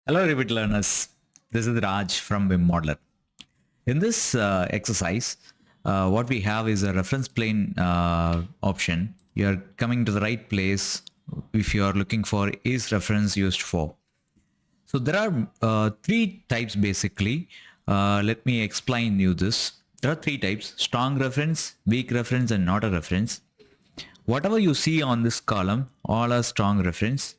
Hello Revit learners, this is Raj from Vim Modeler. In this exercise, what we have is a reference plane option. You are coming to the right place if you are looking for is reference used for. So there are three types basically. Let me explain you this. There are three types: strong reference, weak reference, and not a reference. Whatever you see on this column, all are strong reference.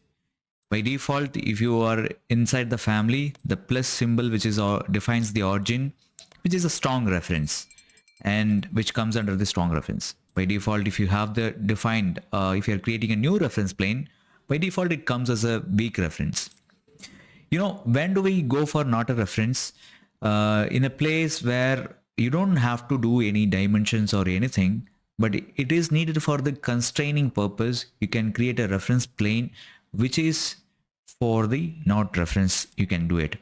By default, if you are inside the family, the plus symbol which is defines the origin, which is a strong reference and which comes under the strong reference. By default, if you have the defined, if you are creating a new reference plane, by default it comes as a weak reference. When do we go for not a reference? In a place where you don't have to do any dimensions or anything, but it is needed for the constraining purpose. You can create a reference plane which is for the not reference. You can do it.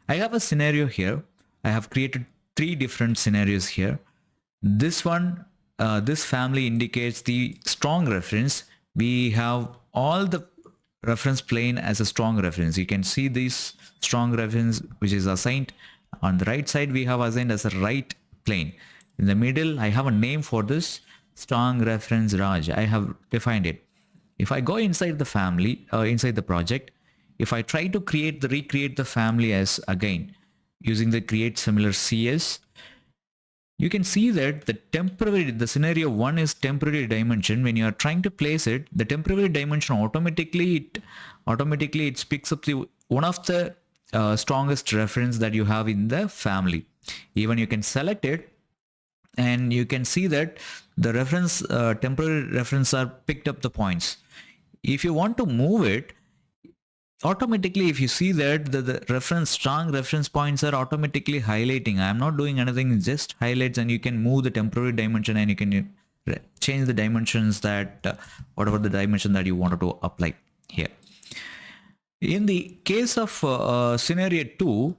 I have a scenario here. I have created three different scenarios here. This one, this family indicates the strong reference. We have all the reference plane as a strong reference. You can see this strong reference which is assigned. On the right side we have assigned as a right plane. In the middle I have a name for this, strong reference Raj. I have defined it. If I go inside the family, inside the project, if I try to recreate the family as again using the create similar CS, you can see that the scenario 1 is temporary dimension. When you are trying to place it, the temporary dimension automatically it picks up the one of the strongest reference that you have in the family. Even you can select it and you can see that the reference temporary reference are picked up the points. If you want to move it, automatically if you see that the strong reference points are automatically highlighting. I am not doing anything, just highlights, and you can move the temporary dimension and you can change the dimensions that whatever the dimension that you wanted to apply here. In the case of scenario 2,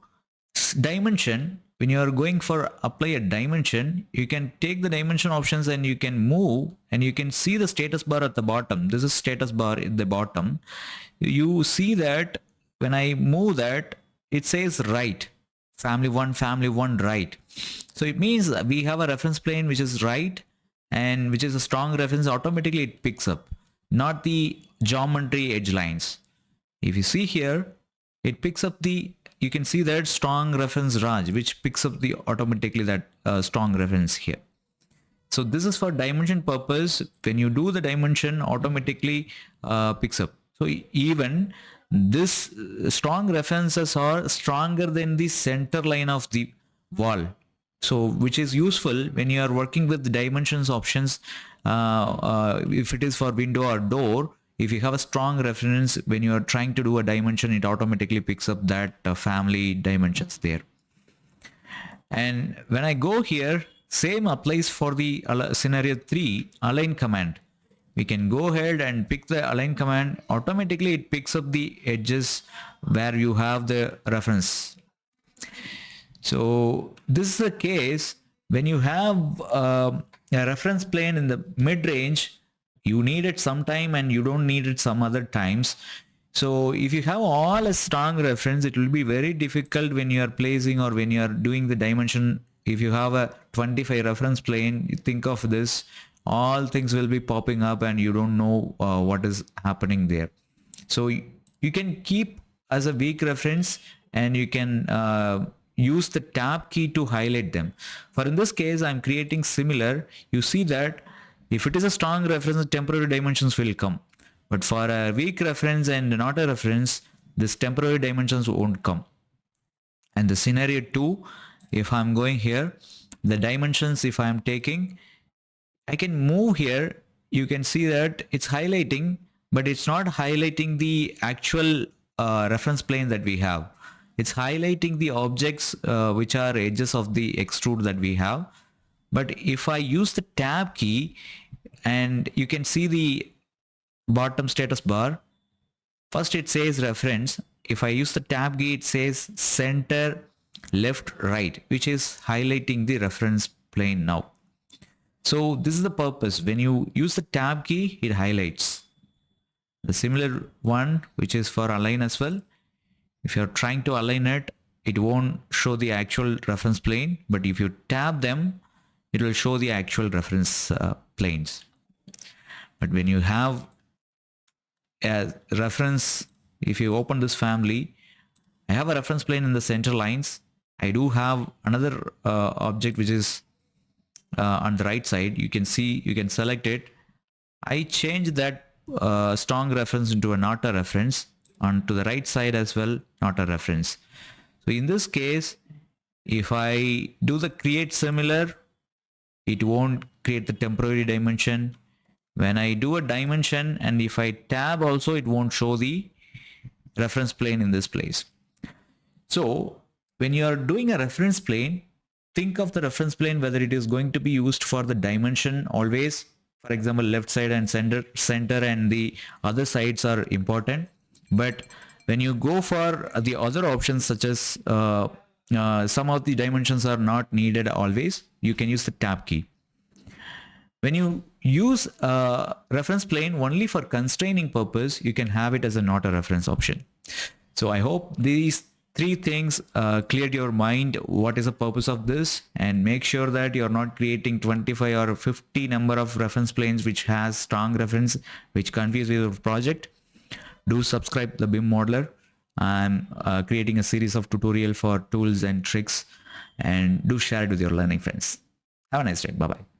dimension, when you are going for apply a dimension, you can take the dimension options and you can move, and you can see the status bar at the bottom. This is status bar at the bottom. You see that when I move that, it says right, family 1 right. So it means we have a reference plane which is right and which is a strong reference. Automatically it picks up, not the geometry edge lines. If you see here, it picks up the, you can see that strong reference Raj, which picks up the automatically that strong reference here. So this is for dimension purpose. When you do the dimension, automatically picks up. So even this strong references are stronger than the center line of the wall. So which is useful when you are working with the dimensions options. If it is for window or door, if you have a strong reference, when you are trying to do a dimension, it automatically picks up that family dimensions there. And when I go here, same applies for the scenario 3, align command. We can go ahead and pick the align command. Automatically it picks up the edges where you have the reference. So this is the case when you have a reference plane in the mid-range. You need it sometime and you don't need it some other times. So if you have all a strong reference, it will be very difficult when you are placing or when you are doing the dimension. If you have a 25 reference plane, you think of this, all things will be popping up and you don't know what is happening there. So you can keep as a weak reference and you can use the tab key to highlight them. For in this case, I'm creating similar. You see that if it is a strong reference, temporary dimensions will come. But for a weak reference and not a reference, this temporary dimensions won't come. And the scenario 2, if I'm going here, the dimensions, if I'm taking, I can move here. You can see that it's highlighting, but it's not highlighting the actual reference plane that we have. It's highlighting the objects which are edges of the extrude that we have. But if I use the tab key, and you can see the bottom status bar, first it says reference. If I use the tab key, it says center, left, right, which is highlighting the reference plane now. So this is the purpose. When you use the tab key, it highlights. The similar one, which is for align as well. If you're trying to align it, it won't show the actual reference plane, but if you tab them, it will show the actual reference planes. But when you have a reference, if you open this family, I have a reference plane in the center lines. I do have another object which is on the right side. You can see, you can select it. I change that strong reference into a not a reference, on to the right side as well, not a reference. So in this case, if I do the create similar, it won't create the temporary dimension. When I do a dimension and if I tab also, it won't show the reference plane in this place. So when you are doing a reference plane, think of the reference plane whether it is going to be used for the dimension always. For example, left side and center and the other sides are important. But when you go for the other options, such as some of the dimensions are not needed always, you can use the tab key. When you use a reference plane only for constraining purpose, you can have it as a not a reference option. So I hope these three things cleared your mind what is the purpose of this, and make sure that you're not creating 25 or 50 number of reference planes which has strong reference, which confuse your project. Do subscribe the BIM Modeler. I'm creating a series of tutorial for tools and tricks, and do share it with your learning friends. Have a nice day. Bye bye.